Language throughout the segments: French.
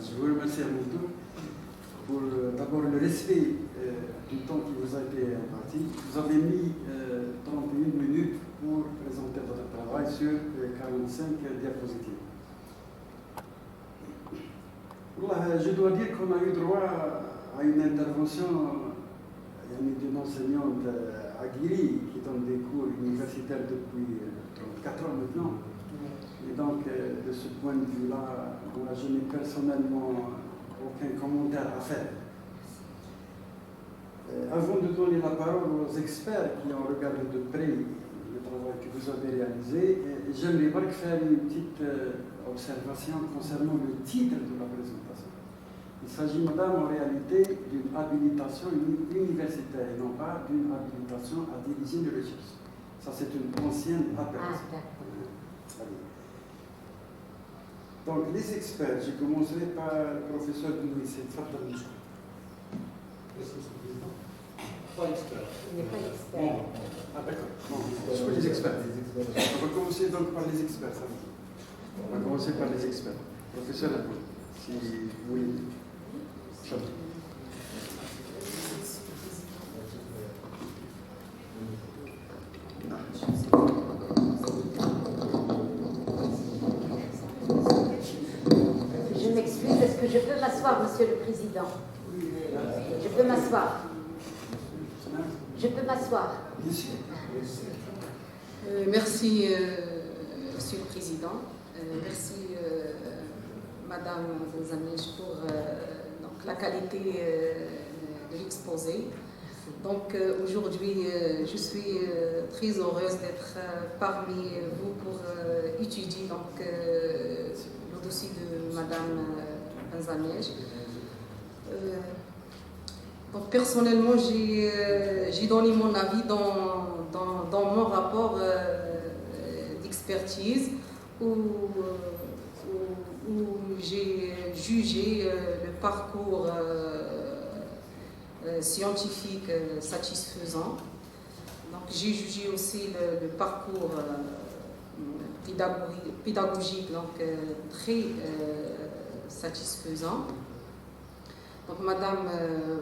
Je vous remercie à mon tour pour d'abord le respect du temps qui vous a été imparti. Vous avez mis 31 minutes pour présenter votre travail sur 45 diapositives. Je dois dire qu'on a eu droit à une intervention d'une enseignante à Guiri qui donne des cours universitaires depuis 34 ans maintenant. Et donc, de ce point de vue-là, moi, je n'ai personnellement aucun commentaire à faire. Avant de donner la parole aux experts qui ont regardé de près le travail que vous avez réalisé, j'aimerais faire une petite observation concernant le titre de la présentation. Il s'agit, madame, en réalité d'une habilitation universitaire, non pas d'une habilitation à diriger de recherche. Ça, c'est une ancienne appellation. Donc, les experts, je commencerai par le professeur Bounoui. Pas expert. Il n'est pas expert. Ah, d'accord. Bon, je suis les experts. On va commencer donc par les experts. Ça. On va commencer par les experts. Professeur Abou, si vous voulez. Je m'excuse, est-ce que je peux m'asseoir, Monsieur le Président? Je peux m'asseoir. Je peux m'asseoir. Merci, Monsieur le Président. Merci, Madame Benzamich, pour donc, la qualité de l'exposé. Donc, aujourd'hui, je suis très heureuse d'être parmi vous pour étudier donc, le dossier de Madame Benzamich. Donc, personnellement, j'ai donné mon avis dans mon rapport d'expertise où j'ai jugé le parcours scientifique satisfaisant. Donc, j'ai jugé aussi le parcours pédagogique donc, très satisfaisant. Donc, madame,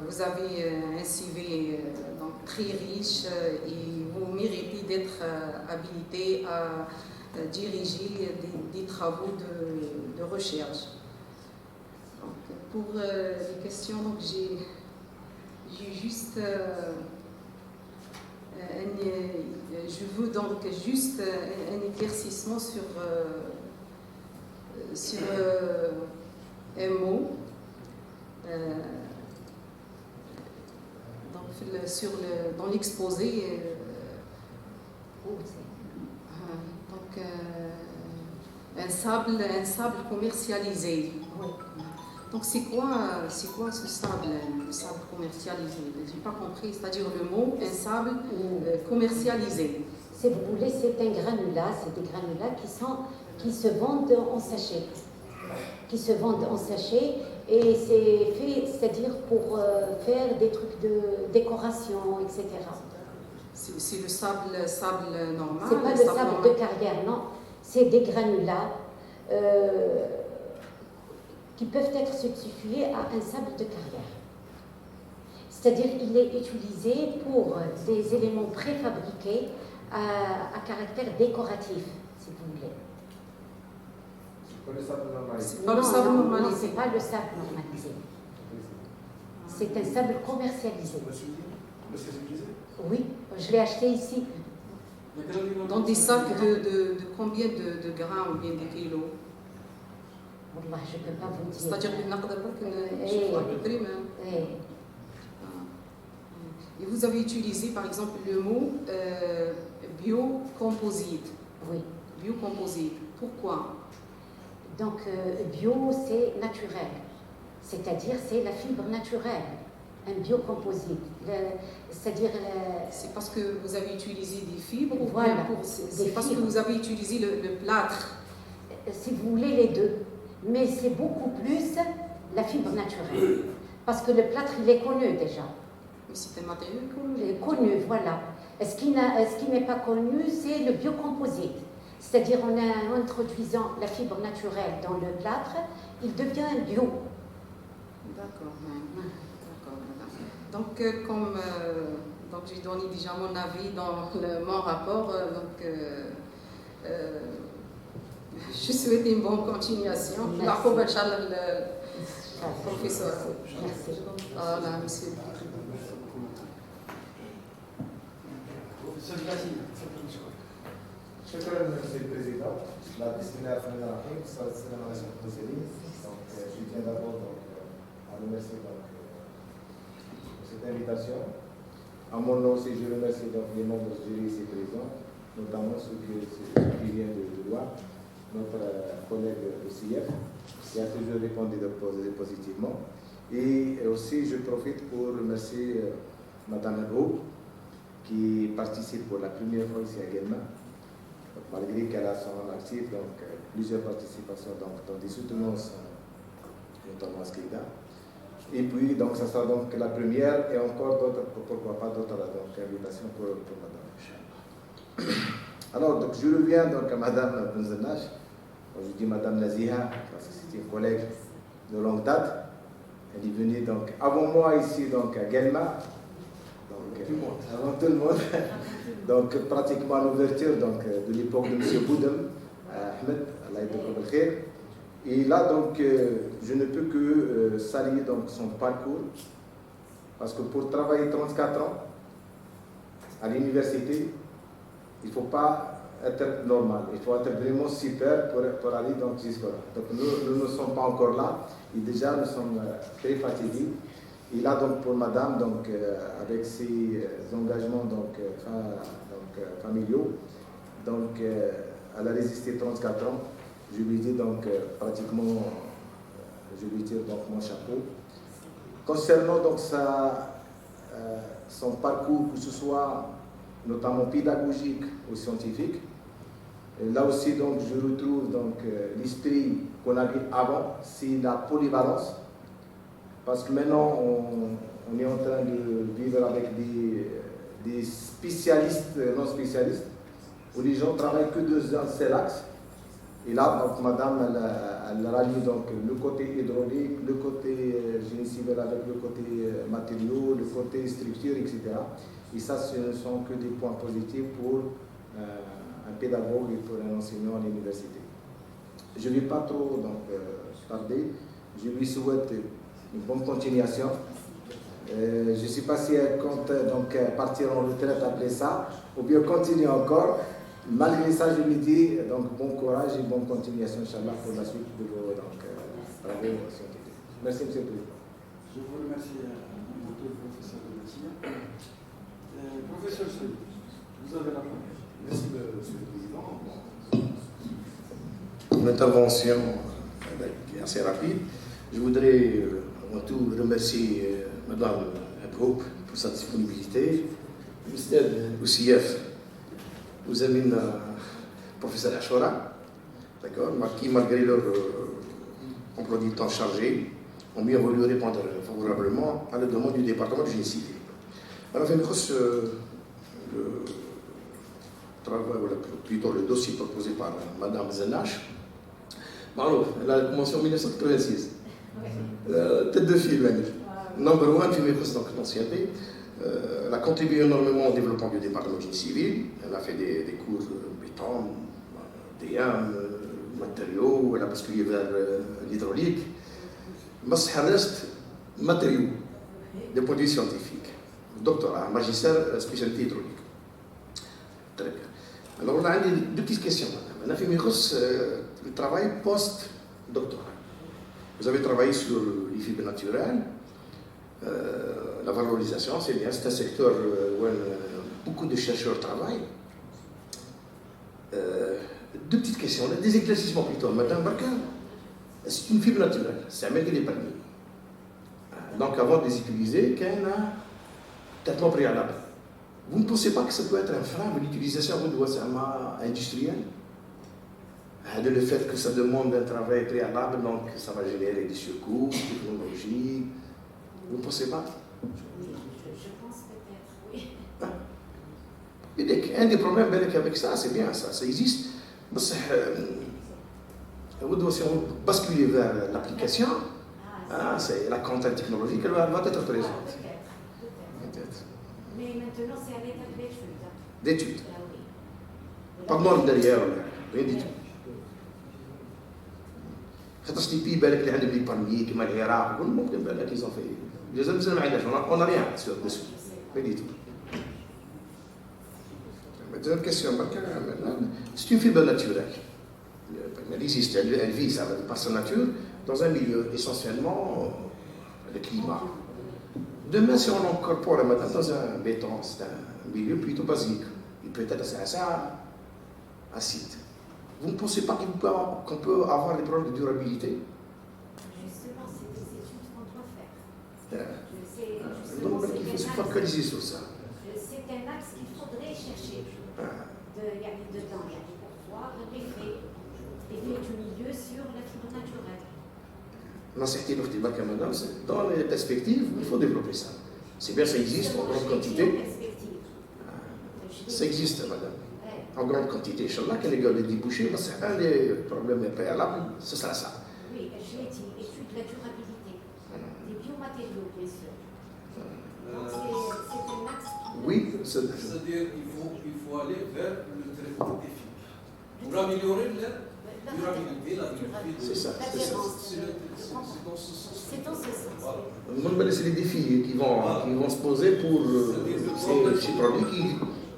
vous avez un CV donc, très riche et vous méritez d'être habilité à diriger des travaux de recherche. Donc, pour les questions, donc, j'ai juste je veux donc juste un éclaircissement sur un mot. Donc, dans l'exposé, donc, un sable commercialisé. Donc c'est quoi ce sable commercialisé? Je n'ai pas compris, c'est-à-dire le mot un sable commercialisé. Si vous voulez, c'est des granulats qui se vendent en sachet. Et c'est fait, c'est-à-dire pour faire des trucs de décoration, etc. C'est le sable normal? C'est pas le sable de carrière, non. C'est des granulats qui peuvent être substitués à un sable de carrière. C'est-à-dire qu'il est utilisé pour des éléments préfabriqués à caractère décoratif, si vous voulez. C'est pas le sable normalisé. Non, c'est pas le sable normalisé. C'est un sable commercialisé. Oui, je l'ai acheté ici. Dans des sacs de combien de grammes ou bien de kilos? Je ne peux pas vous dire. C'est-à-dire qu'il n'a pas de prime. Et vous avez utilisé par exemple le mot biocomposite. Oui. Biocomposite. Pourquoi? Donc, bio, c'est naturel. C'est-à-dire, c'est la fibre naturelle. Un biocomposite. C'est-à-dire... C'est parce que vous avez utilisé des fibres ou voilà, c'est parce que vous avez utilisé le plâtre? Si vous voulez, les deux. Mais c'est beaucoup plus la fibre naturelle. Parce que le plâtre, il est connu déjà. Mais c'est un matériau connu, voilà. Ce qui n'est pas connu, c'est le biocomposite. C'est-à-dire, en introduisant la fibre naturelle dans le plâtre, il devient bio. D'accord, d'accord, madame. Donc, donc j'ai donné déjà mon avis dans mon rapport. Je souhaite une bonne continuation. La professeur. Merci. Voilà, monsieur. Professeur Yassine, شكرا Monsieur le Président. La destinée fin de la fin, ça c'est la nation de Céline. Donc, je tiens d'abord à remercier cette invitation. À mon nom aussi, je remercie donc les membres du jury ici présents, notamment ceux qui viennent de Loire, notre collègue de CIF, qui a toujours répondu positivement. Et aussi, je profite pour remercier Madame Nabo, qui participe pour la première fois ici à Guelma, malgré qu'elle a son actif, donc plusieurs participations dans des soutenances, notamment à Skida. Et puis, donc, ça sera donc la première et encore d'autres, pourquoi pas d'autres invitations pour Madame. Alors, donc, je reviens donc à Madame Benzenache. Je dis Madame Naziha, parce que c'est une collègue de longue date. Elle est venue donc avant moi ici donc à Guelma. Avant tout le monde. Donc, pratiquement à l'ouverture de l'époque de M. Boudem, Ahmed, Allah y khair. Et là, donc, je ne peux que saluer donc, son parcours, parce que pour travailler 34 ans à l'université, il ne faut pas être normal, il faut être vraiment super pour aller jusque-là. Donc, nous ne sommes pas encore là, et déjà nous sommes très fatigués. Et là, donc, pour madame, donc, avec ses engagements familiaux, donc, elle a résisté 34 ans. Je lui dis donc pratiquement, je lui tire donc mon chapeau. Concernant donc son parcours, que ce soit notamment pédagogique ou scientifique, là aussi donc je retrouve donc l'esprit qu'on avait avant, c'est la polyvalence, parce que maintenant on est en train de vivre avec des spécialistes, non spécialistes, où les gens travaillent que dans un seul axe. Et là, donc, madame, elle rallie donc, le côté hydraulique, le côté génie civil avec le côté matériaux, le côté structure, etc. Et ça, ce ne sont que des points positifs pour un pédagogue et pour un enseignant à l'université. Je ne vais pas trop tarder. Je lui souhaite une bonne continuation. Je ne sais pas si elle compte partir en retraite après ça, ou bien continuer encore. Malgré ça, je lui dis donc, bon courage et bonne continuation, Inch'Allah, pour la suite de vos travaux scientifiques. Merci, M. le Président. Je vous remercie beaucoup, professeur de médecine. Professeur Souli, vous avez la parole. Merci, M. le Président. Une intervention qui est assez rapide. Je voudrais avant tout remercier Mme Abhouk pour sa disponibilité, le CIF. Vous avez le professeur Ashora, d'accord, qui, malgré leur emploi du temps chargé, ont bien voulu répondre favorablement à la demande du département du génie civil. Alors, plutôt le dossier proposé par Mme Zenache. Elle a commencé en 1986. Tête de file, number one, donc l'ancienneté. Elle a contribué énormément au développement du département du génie civil. Elle a fait des cours béton, DM, matériaux, elle a basculé vers l'hydraulique. Mais ça reste matériaux, des produits scientifiques. Doctorat, magistère, spécialité hydraulique. Très bien. Alors, on a deux petites questions. On a fait le travail post-doctorat. Vous avez travaillé sur les fibres naturelles. La valorisation, c'est bien, c'est un secteur où beaucoup de chercheurs travaillent. Deux petites questions, des éclaircissements plutôt. Madame Barka, c'est une fibre naturelle, c'est un mec qui est parmi. Donc avant de les utiliser, qu'il y a un traitement préalable. Vous ne pensez pas que ça peut être un frein de l'utilisation de industrielle? Le fait que ça demande un travail préalable, donc ça va générer des surcoûts technologiques. Vous ne pensez pas? Je pense peut-être, oui. Un des problèmes avec ça, c'est bien, ça existe. Mais si on bascule vers l'application, Ah, c'est la contrainte technologique, elle va être présente. Peut-être. Mais maintenant, c'est à l'état d'étude. D'études. Ah oui. Pas de norme derrière, rien du tout. خاطرش لي بي بالك اللي عندهم لي بارمي كيما العراق ممكن بالك ils ont fait. Les hommes ما عندناش on a rien sur dessus. Rien du tout. Deuxième question, c'est une fibre naturelle. Elle existe, elle vit par sa nature dans un milieu essentiellement le climat. Demain, si on incorpore madame dans un béton, c'est un milieu plutôt basique. Il peut être assez acide. Vous ne pensez pas qu'on peut avoir des problèmes de durabilité? Justement, c'est des études qu'on doit faire. Donc, il faut se focaliser sur ça. C'est un axe qu'il faudrait chercher dedans, pour voir l'effet du milieu sur la fibre naturelle. Madame, dans les perspectives, il faut développer ça. C'est bien, ça existe en grande quantité. Ça existe, madame. En grande quantité. Inch'Allah, quand les gars les débouchés, c'est un des problèmes préalables, ce sera ça. Oui, je l'ai dit, étude de la durabilité. Des biomatériaux, bien sûr. Donc, c'est un axe. Oui, c'est-à-dire qu'il faut aller vers le traitement des fibres. Pour améliorer la durabilité, la durabilité. C'est ça. C'est dans ce sens. C'est dans ce sens. Voilà. C'est les défis qui vont se poser pour ces produits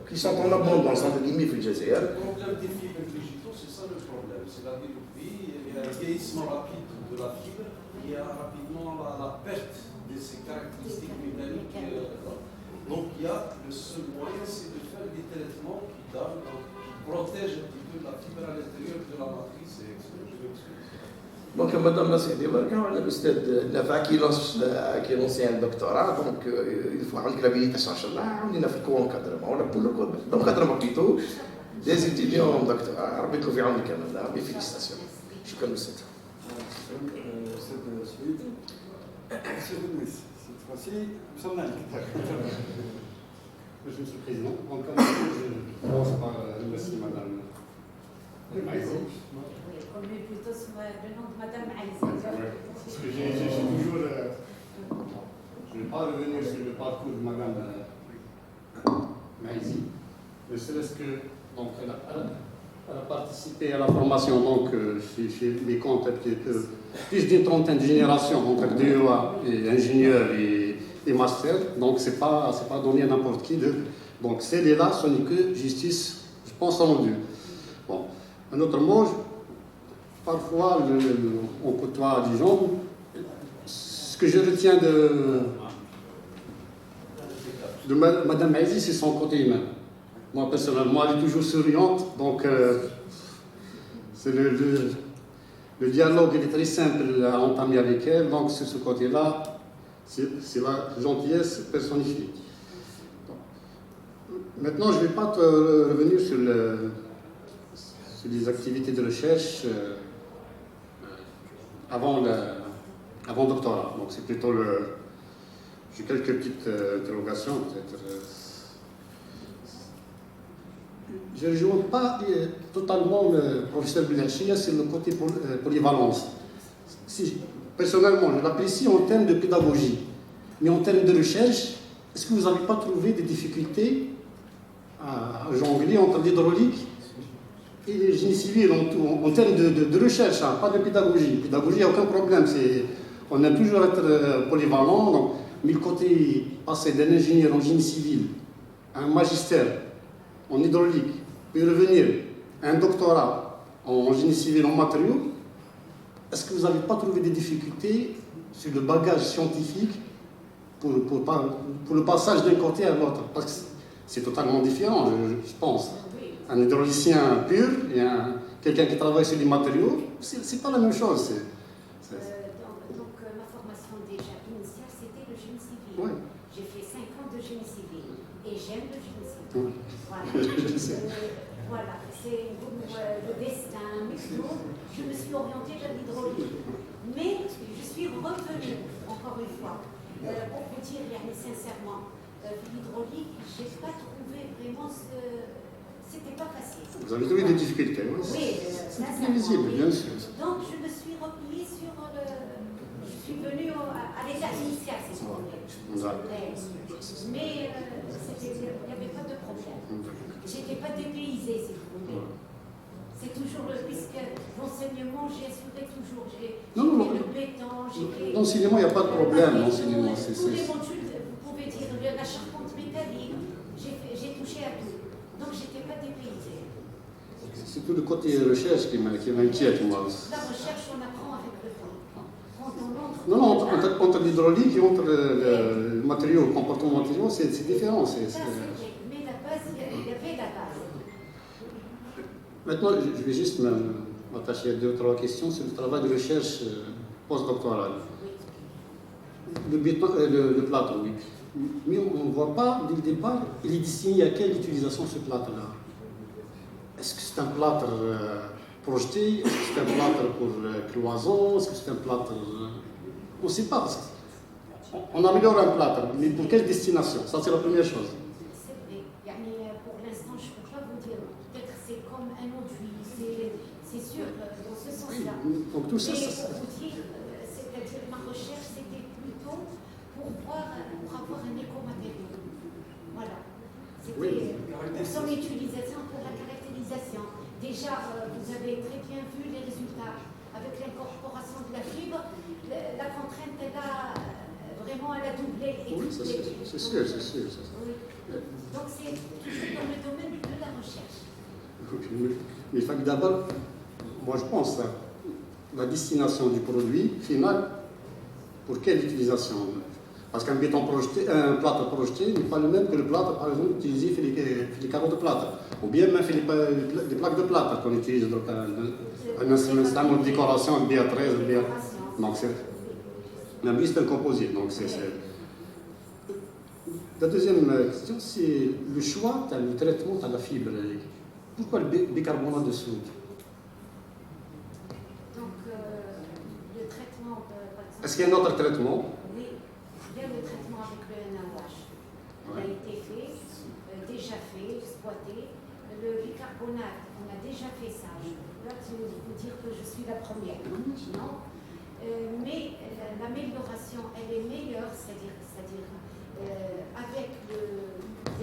qui sont en abondance, entre guillemets, في الجزائر. Le problème des fibres végétaux, c'est ça le problème. C'est-à-dire qu'il y a un vieillissement rapide de la fibre, il y a rapidement la perte de ses caractéristiques mécaniques. Donc il y a le seul moyen, c'est de faire des traitements qui protègent un petit peu la fibre à l'intérieur de la matrice. Donc, madame la sénatrice, quand l'Ustad Nafa qui lance un doctorat, donc il faut avoir l'habilitation, on a fait co-encadrement, on a pour l'encadrement plutôt des étudiants en doctorat. Rabbi Kofi Aouni Canada, mes félicitations. Je suis comme ça. Cette fois-ci, nous sommes là. Monsieur le Président, en commençant, je commence par remercier Madame Maïzi. Oui, comme plutôt le nom de Madame Maïzi. Parce que j'ai toujours. Je ne vais pas revenir sur le parcours de Madame Maïzi, ne serait-ce que. Donc, elle a participé à la formation donc, chez les comptes, plus d'une trentaine de générations, entre DEA et ingénieurs et master. Donc, ce n'est pas donné à n'importe qui. Donc, celle-là, ce n'est que justice, je pense, rendue. Bon. Un autre mot, parfois, on côtoie des gens. Ce que je retiens de Madame Maïzi, c'est son côté humain. Moi, personnellement, elle est toujours souriante, donc c'est le dialogue il est très simple à entamer avec elle, donc sur ce côté-là, c'est la gentillesse personnifiée. Maintenant, je ne vais pas revenir sur les activités de recherche avant doctorat. Donc, c'est plutôt j'ai quelques petites interrogations, peut-être. Je ne rejoins pas totalement le professeur Bilachia sur le côté polyvalence. Personnellement, je l'apprécie en termes de pédagogie, mais en termes de recherche, est-ce que vous n'avez pas trouvé des difficultés à jongler entre l'hydraulique et le génie civil en termes de recherche, hein, pas de pédagogie. Pédagogie, il n'y a aucun problème. On aime toujours être polyvalent, donc, mais le côté passer d'un ingénieur en génie civil à un magistère en hydraulique, puis revenir à un doctorat en génie civil en matériaux, est-ce que vous n'avez pas trouvé des difficultés sur le bagage scientifique pour le passage d'un côté à l'autre? Parce que c'est totalement différent, je pense. Un hydraulicien pur et quelqu'un qui travaille sur les matériaux, c'est pas la même chose. Donc, ma formation déjà initiale, c'était le génie civil. Oui. J'ai fait 5 ans de génie civil et j'aime le génie civil. Oui. Voilà, c'est le destin, je me suis orientée vers l'hydraulique. Mais je suis revenue, encore une fois, pour vous dire, sincèrement, l'hydraulique, je n'ai pas trouvé vraiment c'était pas facile. Vous avez trouvé des difficultés, oui. Oui, c'est visible, bien sûr. Donc je me suis repliée sur je suis venue l'état initial, c'est ce qu'on est. Mais il n'y avait pas de problème. J'étais pas dépaysée, si vous voulez. C'est toujours, puisque l'enseignement, j'ai assuré toujours. J'ai fait le béton, j'ai fait... L'enseignement, il n'y a pas de problème, l'enseignement. Tous les modules, vous pouvez dire, la charpente métallique, j'ai touché à tout. Donc, j'étais pas dépaysée. C'est tout le côté recherche qui m'inquiète, moi. La recherche, on apprend avec le temps. Quand on entre... Non, entre l'hydraulique et entre le matériau, le comportement matériaux, c'est différent. Ça, c'est vrai. Mais la base, il y avait la base. Maintenant, je vais juste m'attacher à 2 ou 3 questions sur le travail de recherche postdoctoral. Le plâtre, oui. Mais on ne voit pas, dès le départ, il est destiné à quelle utilisation ce plâtre-là. Est-ce que c'est un plâtre projeté? Est-ce que c'est un plâtre pour cloison? Est-ce que c'est un plâtre... On ne sait pas. Parce on améliore un plâtre, mais pour quelle destination? Ça, c'est la première chose. C'est vrai. Pour l'instant, je ne peux pas vous dire. Peut-être c'est comme un enduit. C'est sûr, dans ce sens-là. Donc tout ça, mais pour vous dire, c'est-à-dire ma recherche, c'était plutôt pour avoir un écomatériau. Voilà. C'était pour son utilisation, pour la caractérisation. Déjà, vous avez très bien vu les résultats avec l'incorporation de la fibre. La contrainte, elle a doublé et oui, triplé. c'est sûr. Oui. Donc c'est toujours dans le domaine de la recherche. Mais il faut d'abord, moi je pense, la destination du produit final, pour quelle utilisation? Parce qu'un béton projeté, un plâtre projeté n'est pas le même que le plâtre, par exemple, utilisé pour les carreaux de plâtre. Ou bien même les plaques de plâtre qu'on utilise dans un instrument de décoration, BA13, donc c'est... Même lui, c'est un composite. Donc La deuxième question, c'est le choix, le traitement de la fibre. Pourquoi le bicarbonate de soude? Donc, le traitement, par exemple... Est-ce qu'il y a un autre traitement? Oui, il y a le traitement avec le NaOH. Il a été fait, déjà fait, exploité. Le bicarbonate, on a déjà fait ça. Je peux pas vous dire que je suis la première. Non. Mais l'amélioration, elle est meilleure, c'est-à-dire avec le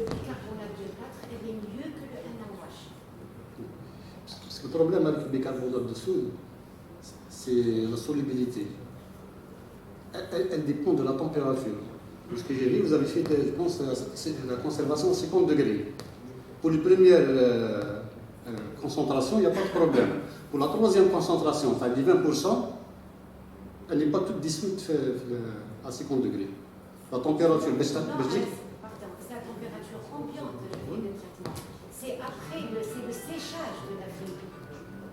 bicarbonate de plâtre, elle est mieux que le NaOH. Parce que le problème avec le bicarbonate de soude, c'est la solubilité. Elle dépend de la température. Parce que j'ai vu, vous avez fait, je pense, la conservation à 50 degrés. Pour les premières concentrations, il n'y a pas de problème. Pour la troisième concentration, enfin les 20%, elle n'est pas toute dissoute à 50 degrés. La température... Non, pardon, c'est la température ambiante de le traitement. C'est après, c'est le séchage de la fibre.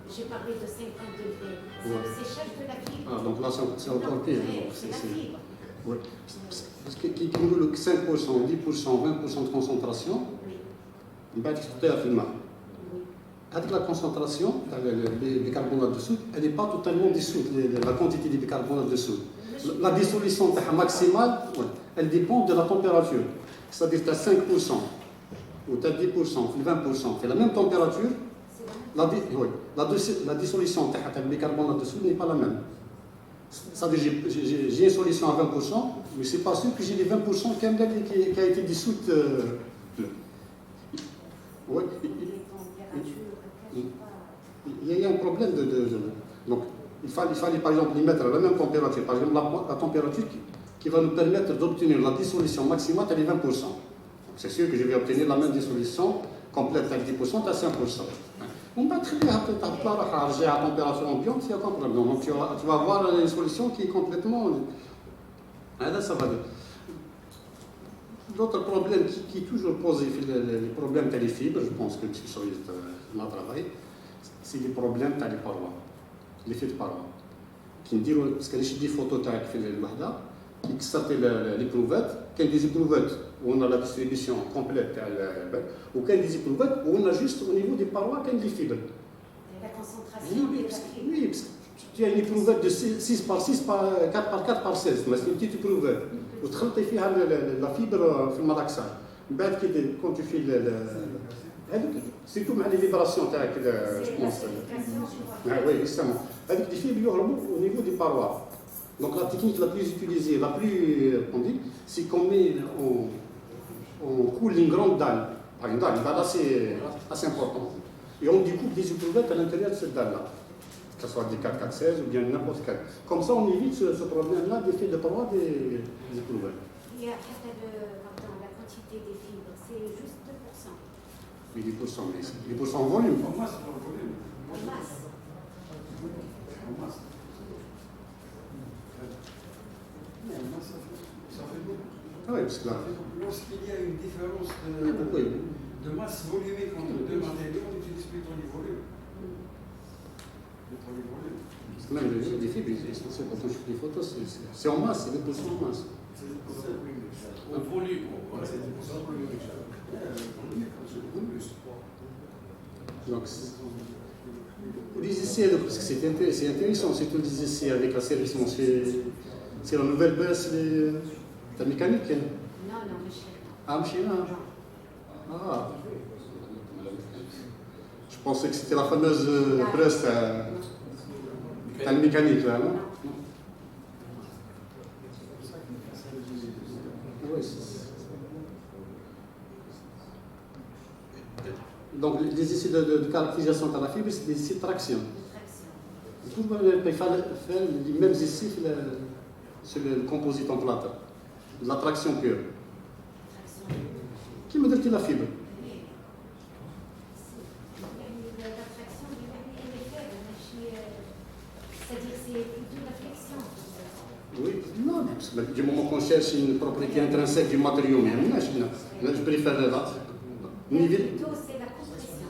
J'ai parlé de 50 degrés. C'est le séchage de la fibre. Ah, donc là, c'est encore pire. C'est la fibre. Oui. Parce qu'il nous le 5%, 10%, 20% de concentration, il va être à filmer. Avec la concentration, le bicarbonate de soude, elle n'est pas totalement dissoute, la quantité de bicarbonate de soude. La dissolution maximale, elle dépend de la température. C'est-à-dire que tu as 5% ou tu as 10%, 20%, c'est la même température, la dissolution du bicarbonate de soude n'est pas la même. C'est-à-dire que j'ai une solution à 20%, mais ce n'est pas sûr que j'ai les 20% qui a été dissoute. Oui. Il y a un problème donc, il fallait par exemple les mettre à la même température, par exemple la température qui va nous permettre d'obtenir la dissolution maximale à 20%. C'est sûr que je vais obtenir la même dissolution complète à 10% à 5%. On va très bien à température ambiante, il n'y a pas de problème. Donc tu vas avoir une solution qui est complètement... Là, ça va. L'autre problème qui est toujours posé, les problèmes des fibres, je pense que c'est ma travail, c'est les problèmes des parois, l'effet de parois. Parce que j'ai des photos في الوحدة qui كسرت l'éprouvettes, qu'il y a des éprouvettes où on a la distribution complète ou qu'il y a des éprouvettes où on a juste au niveau des parois qu'il y a des fibres. La concentration de la fibre. Oui, parce que tu as une éprouvette de 6 par 6 par 4 par 4 par 16, mais c'est une petite éprouvette. وتخلطي فيها la fibre في الملاكسان. من بعد quand tu fais c'est tout مع les vibrations تاعك je pense. Oui, justement. Avec des fibres يهربوا au niveau des parois. Donc la technique la plus utilisée, la plus répandue, c'est qu'on met on coule une grande dalle, une dalle assez importante, et on découpe des éprouvettes à l'intérieur de cette dalle-là, que ce soit des 4-4-16 ou bien n'importe quel. Comme ça, on évite ce problème-là d'effet de paroi des éprouvettes. Il y a la quantité des fibres, c'est juste 2%. Mais 10%, mais 10% en volume. En masse, dans le volume. En masse. En masse. Mais en masse, ça fait beaucoup. Ah oui, parce que là. Lorsqu'il y a une différence Oui. de masse volumique entre deux matériaux, on utilise plutôt les volumes. Plutôt les volumes. Parce que même les fibres, c'est quand on fait des photos, c'est en masse, c'est 10% en masse. Au volume. Donc, les essais, parce que c'est intéressant, c'est tous les essais avec la sélection, c'est la nouvelle baisse de la mécanique. Non, Michel. Ah, Michel, ah. Je pensais que c'était la fameuse Brest à la mécanique, là, non? Donc, les essais de caractérisation de la fibre, c'est des essais de traction. Il faut faire les mêmes essais sur le composite en plâtre, de la traction pure. Qui me dit la fibre? L'attraction, elle est faible, c'est-à-dire c'est plutôt la flexion. Oui, non, parce que du moment qu'on cherche une propriété intrinsèque du matériau même, je préfère Plutôt c'est la compression.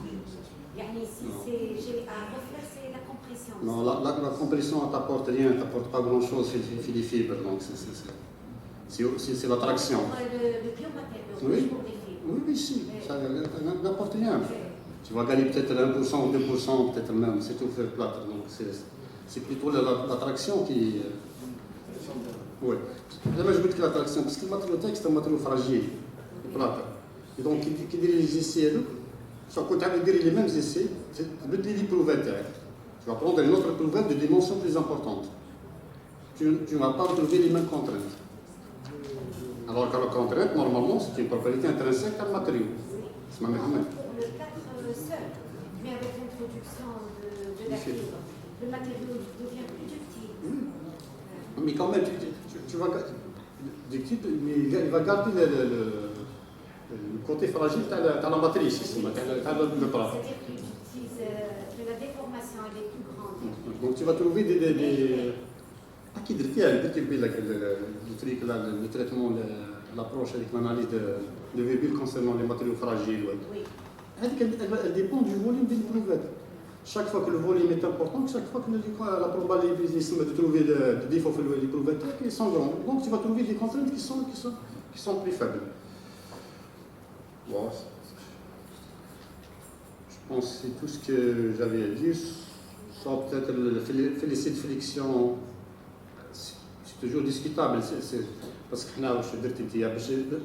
Si j'ai à refaire, c'est la compression. Non, la compression ne t'apporte rien, ne t'apporte pas grand-chose sur les fibres, donc c'est la traction. Le biomatériau, Oui. pour les fibres. Oui, si, ça n'apporte rien. Tu vas gagner peut-être 1% ou 2%, peut-être même, c'est tout fait plâtre. Donc c'est plutôt la traction qui. Oui. Jamais je veux que la traction, parce que le matériau texte c'est un matériau fragile, le plâtre. Et donc, qui dit les essais, ça coûte à dire les mêmes essais, c'est les éprouvettes. Tu vas prendre une autre éprouvette de dimension plus importante. Tu ne vas pas retrouver les mêmes contraintes. Alors que la contrainte, normalement, c'est une propriété intrinsèque à le matériau. C'est ma même. Pour le 4 seul, mais avec l'introduction de la fibre, le matériau devient plus ductile. Mais quand même, tu vas ductile, mais il va garder le côté fragile, tu as la matrice ici, tu as le bras. C'est-à-dire que la déformation elle est plus grande. Donc tu vas trouver des qui le truc là, le traitement, l'approche avec l'analyse de virgule concernant les matériaux fragiles. Oui. Elle dépend du volume de l'éprouvette. Chaque fois que le volume est important, chaque fois que la probabilité de trouver des défauts de l'éprouvette est sont grandes. Donc tu vas trouver des contraintes qui sont plus faibles. Bon, je pense que c'est tout ce que j'avais à dire. Soit peut-être l'essai de flexion, c'est toujours discutable. Parce que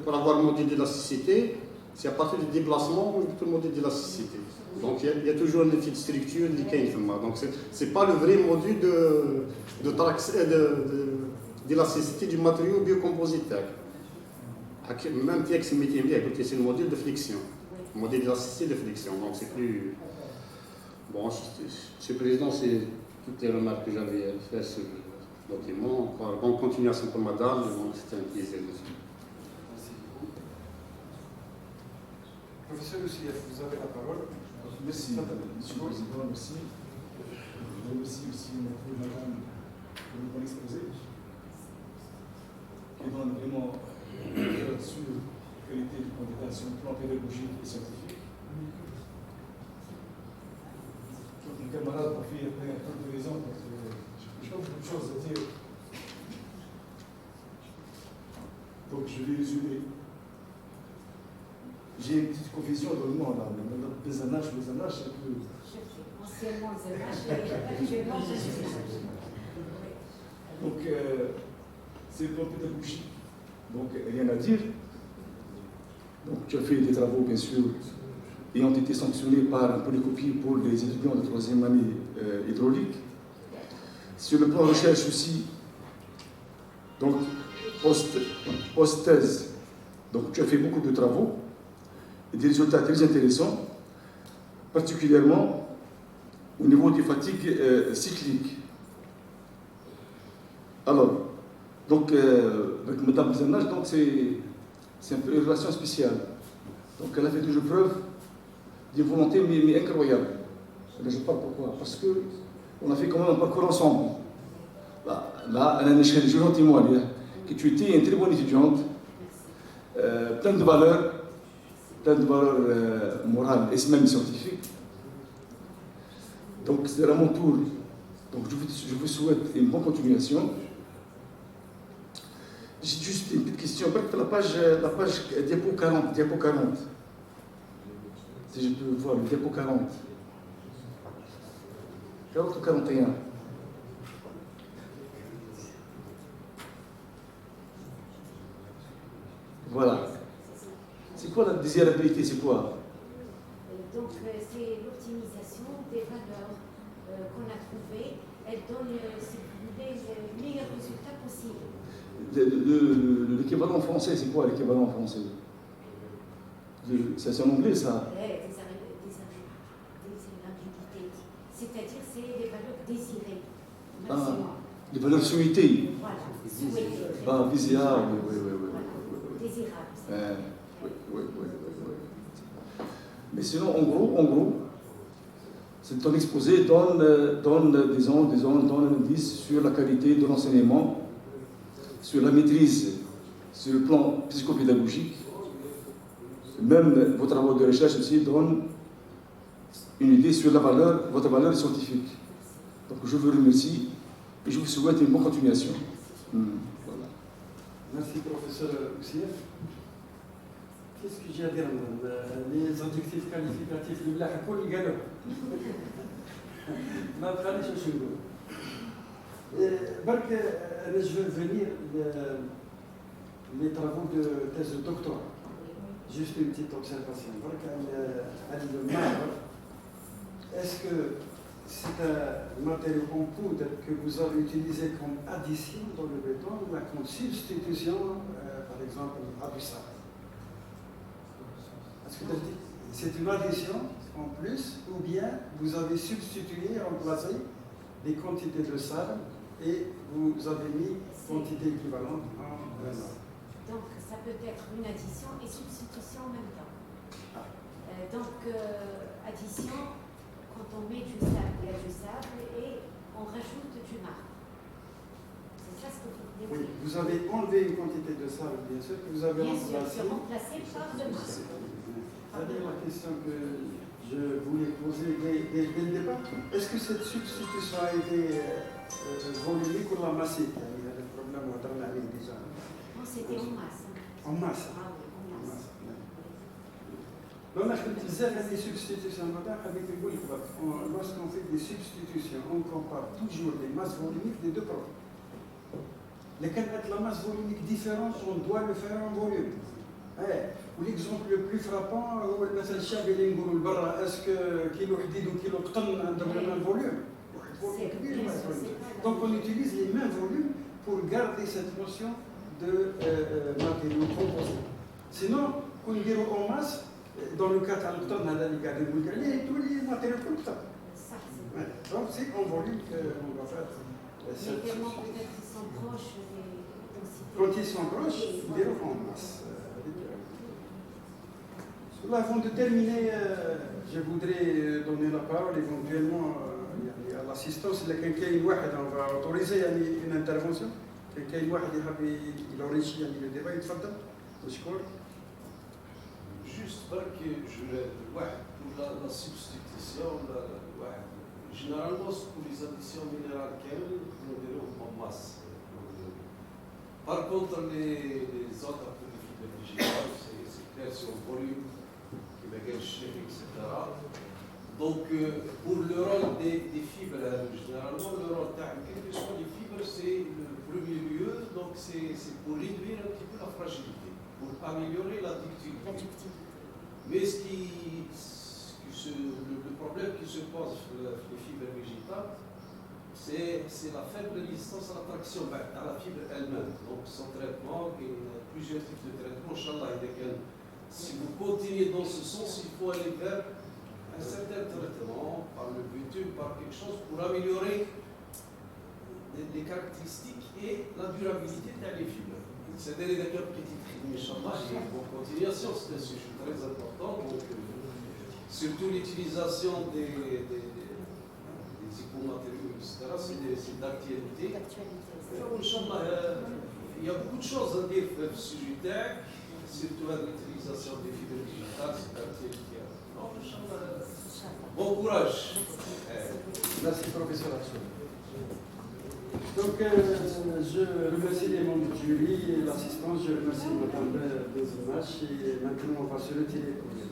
pour avoir le modèle d'élasticité, c'est à partir du déplacement que tout le modèle d'élasticité. Donc il y a toujours un effet de structure de Keynes. Donc ce n'est pas le vrai module d'élasticité du matériau biocompositaire. Même texte métier, c'est le modèle de flexion, le modèle d'élasticité de flexion. Donc c'est plus. Bon, Monsieur le Président, c'est toutes les remarques que j'avais à faire sur le document. Bonne continuation pour madame, c'était un plaisir. Professeur Oussieff, vous avez la parole. Merci, Monsieur le Président, merci. Je remercie aussi madame pour le bon exposé, qui donne vraiment sur la qualité du candidat sur le plan pédagogique et scientifique. Mon camarade m'a fait un peu de raison parce que j'ai pas beaucoup de choses à dire. Donc je vais résumer. J'ai une petite confusion dans le nom là. Les Zanache, c'est un peu. Anciennement Zanache et actuellement Donc c'est le plan pédagogique. Donc rien à dire. Donc tu as fait des travaux bien sûr ayant été sanctionnés par un polycopie pour les étudiants de 3e année hydraulique. Sur le plan recherche aussi, Donc, post-thèse. Donc, tu as fait beaucoup de travaux et des résultats très intéressants, particulièrement au niveau des fatigues cycliques. Alors, donc, avec Mme Zenash, donc c'est un peu une relation spéciale. Donc, elle a fait toujours preuve d'une volonté mais incroyable. Je parle pourquoi? Parce qu'on a fait quand même un parcours ensemble. Là, elle a gentiment que tu étais une très bonne étudiante, plein de valeurs morales et même scientifiques. Donc, c'est à mon tour. Donc, je vous souhaite une bonne continuation. J'ai juste une petite question. La page diapo 40. Si je peux voir le diapo 40. 40 ou 41. Voilà. C'est quoi la désirabilité? C'est quoi? Donc, c'est l'optimisation des valeurs qu'on a trouvées. Elle donne, si vous voulez, le meilleur résultat possible. L'équivalent français, c'est quoi l'équivalent français? C'est en anglais, ça? Désirabilité. C'est-à-dire, c'est les valeurs désirées. Les valeurs souhaitées. Voilà, souhaitées. Désirable, oui. Désirable. Oui. Mais sinon, en gros, c'est ton exposé donne un indice sur la qualité de l'enseignement, sur la maîtrise, sur le plan psychopédagogique. Même vos travaux de recherche aussi donnent une idée sur votre valeur scientifique. Donc je vous remercie et je vous souhaite une bonne continuation. Voilà. Merci, professeur Oussieff. Qu'est-ce que j'ai à dire, madame? Les adjectifs qualificatifs, le black, quoi, les galop. ما بخليش شو نقول. برك انا جو venir les travaux de thèse de doctorat. Juste une petite observation. برك le marbre, est-ce que c'est un matériau en poudre que vous avez utilisé comme addition dans le béton ou comme substitution, par exemple, à du sable? Est-ce que c'est une addition en plus, ou bien vous avez substitué, remplacé des quantités de sable et vous avez mis quantité équivalente en granule? Donc, ça peut être une addition et substitution en même temps. Addition, quand on met du sable, il y a du sable et on rajoute du marbre. C'est ça ce que vous voulez dire? Oui, vous avez enlevé une quantité de sable, bien sûr, que vous avez remplacé par le marbre. C'est-à-dire la question que je voulais poser dès le départ. Est-ce que cette substitution a été volumique ou la massique? Il y a le problème où on a déjà. Non, c'était en masse. En masse. Ah oui, en masse. Lorsqu'on fait des substitutions, on compare toujours les masses volumiques des deux produits. Lesquelles être la masse volumique différente, on doit le faire en volume. L'exemple le plus frappant, est-ce que kilo hadid ou kilo qtan ont le même volume? Donc on utilise les mêmes volumes pour garder cette notion de matériaux composés. Sinon, quand on dit en masse, dans le cas de l'qtan, tous les matériaux qtan. Donc c'est en volume qu'on va faire. Mais tellement peut-être qu'ils sont proches des densités. Quand ils sont proches, on dit en masse. Avant de terminer, je voudrais donner la parole éventuellement à l'assistance de quelqu'un. On va autoriser une intervention. Quelqu'un il enrichit le débat. Juste pour la substitution, généralement pour les additions minérales nous verrons en masse. Par contre, les autres fibres végétales, c'est clair sur le volume. Etc. Donc, pour le rôle des fibres, généralement, le rôle quelles que soient les fibres, c'est le premier lieu, donc c'est pour réduire un petit peu la fragilité, pour améliorer la ductilité. Mais le problème qui se pose sur les fibres végétales, c'est la faible résistance à la traction, à la fibre elle-même. Donc, son traitement, il y a plusieurs types de traitements. Inch'Allah, si vous continuez dans ce sens, il faut aller vers un certain traitement, par le bitume, par quelque chose, pour améliorer les caractéristiques et la durabilité des fibres. C'est-à-dire qu'il y a une petite Inch'Allah, en continuation, c'est un sujet très important. Donc, surtout l'utilisation des matériaux, etc. C'est d'actualité. Inch'Allah, il y a beaucoup de choses à dire sur ce sujet, surtout à l'utilisation des fibres digitales, c'est d'actualité. Donc, Inch'Allah, bon courage. Merci, professeur Achour. Donc, je remercie les membres du jury et l'assistance, je remercie Mme Bezinache et maintenant on va se retirer pour les